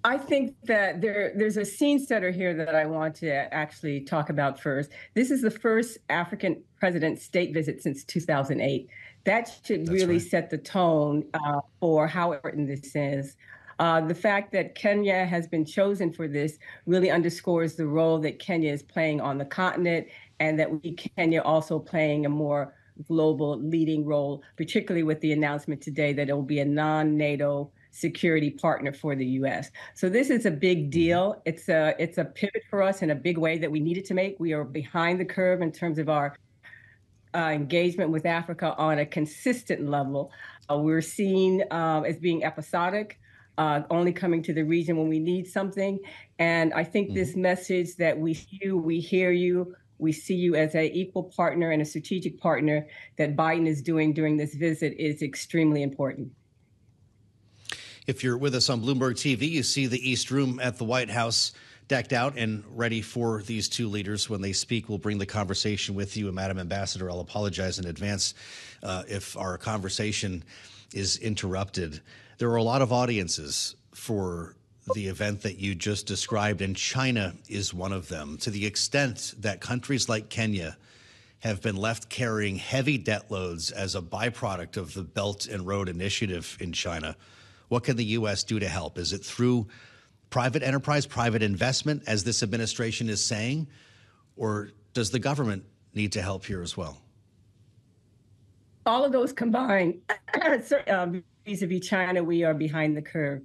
I think that there's a scene setter here that I want to actually talk about first. This is the first African president state visit since 2008. That should That's really right. set the tone for how important this is. The fact that Kenya has been chosen for this really underscores the role that Kenya is playing on the continent, and that Kenya also playing a more global leading role, particularly with the announcement today that it will be a non-NATO security partner for the U.S. So this is a big deal. It's a pivot for us in a big way that we needed to make. We are behind the curve in terms of our engagement with Africa on a consistent level. We're seen as being episodic, only coming to the region when we need something. And I think this message that we see you, we hear you, we see you as an equal partner and a strategic partner that Biden is doing during this visit is extremely important. If you're with us on Bloomberg TV, you see the East Room at the White House decked out and ready for these two leaders. When they speak, we'll bring the conversation with you. And Madam Ambassador, I'll apologize in advance if our conversation is interrupted. There are a lot of audiences for the event that you just described, and China is one of them. To the extent that countries like Kenya have been left carrying heavy debt loads as a byproduct of the Belt and Road Initiative in China, what can the U.S. do to help? Is it through private enterprise, private investment, as this administration is saying, or does the government need to help here as well? All of those combined, vis-a-vis China, we are behind the curve.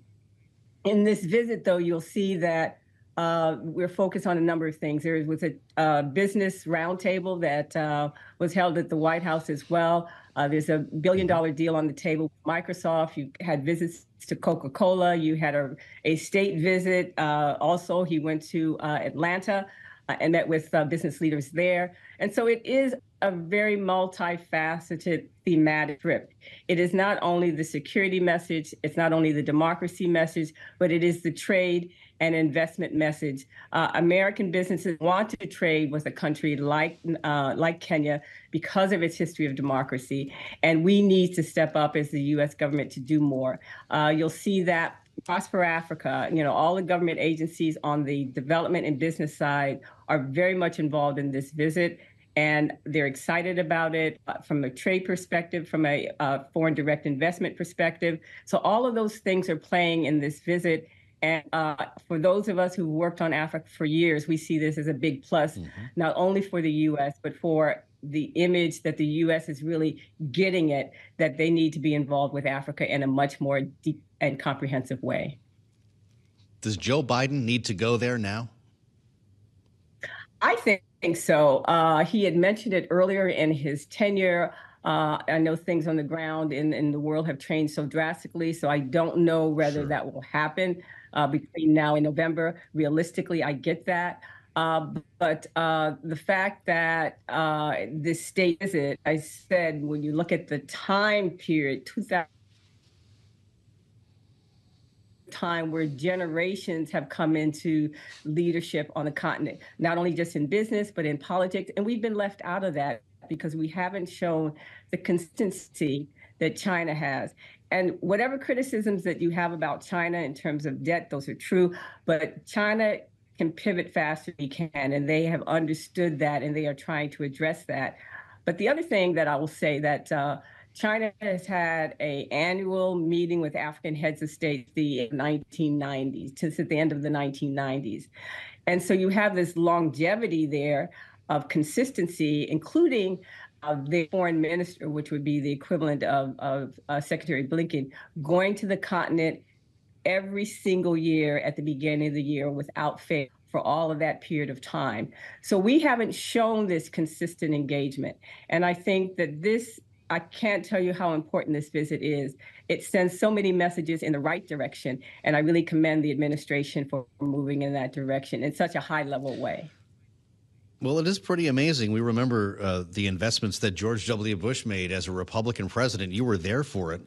In this visit, though, you'll see that we're focused on a number of things. There was a business roundtable that was held at the White House as well. There's a $1 billion deal on the table with Microsoft. You had visits to Coca-Cola. You had a state visit. Also, he went to Atlanta and met with business leaders there. And so it is a very multifaceted thematic trip. It is not only the security message, it's not only the democracy message, but it is the trade and investment message. American businesses want to trade with a country like Kenya because of its history of democracy, and we need to step up as the U.S. government to do more. You'll see that Prosper Africa, all the government agencies on the development and business side are very much involved in this visit, and they're excited about it from a trade perspective, from a foreign direct investment perspective. So all of those things are playing in this visit. And for those of us who worked on Africa for years, we see this as a big plus, not only for the U.S., but for the image that the U.S. is really getting it, that they need to be involved with Africa in a much more deep and comprehensive way. Does Joe Biden need to go there now? I think so. He had mentioned it earlier in his tenure. I know things on the ground in the world have changed so drastically, so I don't know whether that will happen between now and November. Realistically, I get that. But the fact that this state visit, I said, when you look at the time period, 2000, time where generations have come into leadership on the continent, not only just in business, but in politics. And we've been left out of that because we haven't shown the consistency that China has. And whatever criticisms that you have about China in terms of debt, those are true, but China can pivot faster than we can, and they have understood that, and they are trying to address that. But the other thing that I will say that China has had an annual meeting with African heads of state the 1990s, since at the end of the 1990s. And so you have this longevity there of consistency, including the foreign minister, which would be the equivalent of Secretary Blinken, going to the continent every single year at the beginning of the year without fail for all of that period of time. So we haven't shown this consistent engagement. And I think that I can't tell you how important this visit is. It sends so many messages in the right direction, and I really commend the administration for moving in that direction in such a high-level way. Well, it is pretty amazing. We remember the investments that George W. Bush made as a Republican president. You were there for it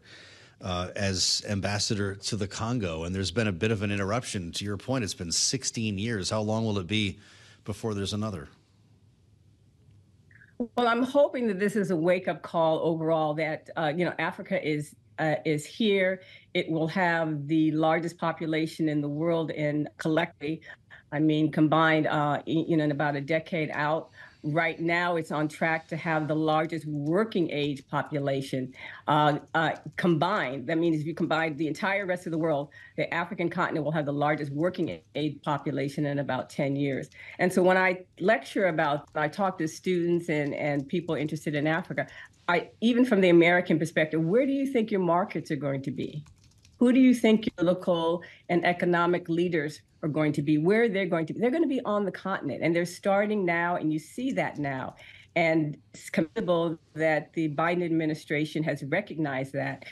as ambassador to the Congo, and there's been a bit of an interruption. To your point, it's been 16 years. How long will it be before there's another? Well, I'm hoping that this is a wake-up call overall that, Africa is is here. It will have the largest population in the world in collectively, I mean, combined, in about a decade out. Right now, it's on track to have the largest working age population combined. That means if you combine the entire rest of the world, the African continent will have the largest working age population in about 10 years. And so when I lecture about, I talk to students and people interested in Africa, even from the American perspective, where do you think your markets are going to be? Who do you think your local and economic leaders are going to be? Where they're going to be? They're going to be on the continent, and they're starting now, and you see that now. And it's commendable that the Biden administration has recognized that